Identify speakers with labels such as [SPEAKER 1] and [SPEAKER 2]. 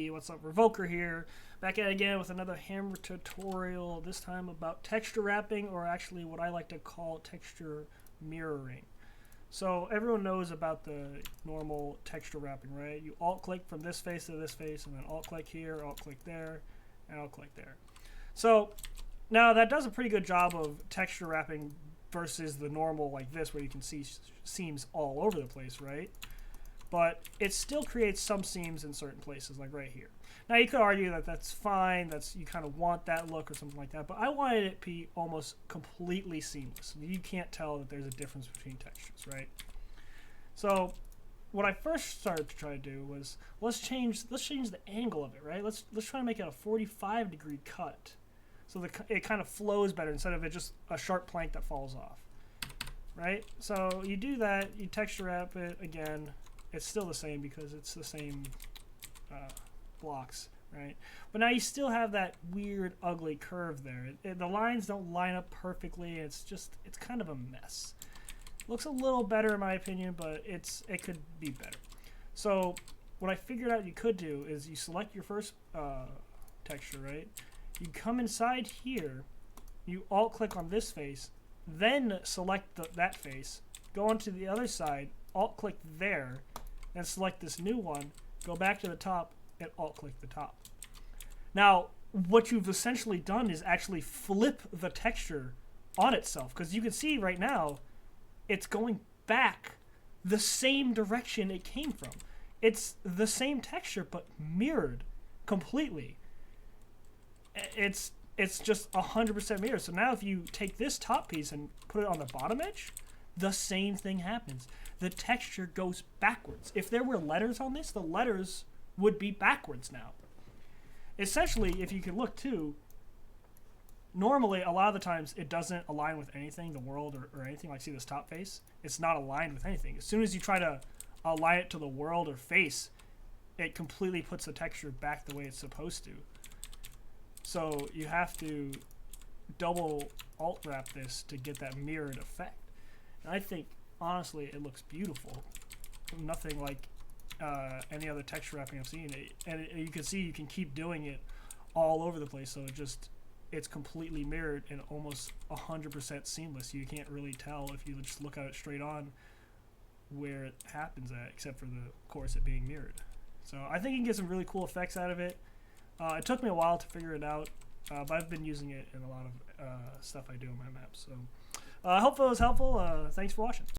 [SPEAKER 1] What's up, Revoker here, back at it again with another hammer tutorial, this time about texture wrapping, or actually what I like to call texture mirroring. So everyone knows about the normal texture wrapping, right? You alt click from this face to this face, and then alt click here, alt click there, and alt click there. So now that does a pretty good job of texture wrapping versus the normal like this, where you can see seams all over the place, right? But it still creates some seams in certain places, like right here. Now you could argue that that's fine, you kind of want that look or something like that, but I wanted it to be almost completely seamless. You can't tell that there's a difference between textures, right? So what I first started to try to do was let's change the angle of it, right? Let's try to make it a 45-degree cut, so it kind of flows better instead of it just a sharp plank that falls off, right? So you do that, you texture wrap it again. It's still the same because it's the same blocks, right? But now you still have that weird, ugly curve there. The lines don't line up perfectly. It's kind of a mess. Looks a little better in my opinion, but it could be better. So what I figured out you could do is you select your first texture, right? You come inside here, you alt click on this face, then select that face, go onto the other side, alt click there, and select this new one, go back to the top, and alt click the top. Now, what you've essentially done is actually flip the texture on itself, because you can see right now it's going back the same direction it came from. It's the same texture but mirrored completely. It's just 100% mirrored. So now if you take this top piece and put it on the bottom edge, the same thing happens. The texture goes backwards. If there were letters on this, the letters would be backwards now. Essentially, if you can look too, normally a lot of the times it doesn't align with anything, the world or anything. Like see this top face? It's not aligned with anything. As soon as you try to align it to the world or face, it completely puts the texture back the way it's supposed to. So you have to double alt wrap this to get that mirrored effect. And I think, honestly, it looks beautiful. Nothing like any other texture wrapping I've seen. And you can see you can keep doing it all over the place. So it's completely mirrored and almost 100% seamless. You can't really tell if you just look at it straight on where it happens at, except for of course, it being mirrored. So I think you can get some really cool effects out of it. It took me a while to figure it out, but I've been using it in a lot of stuff I do on my maps. So I hope it was helpful. Thanks for watching.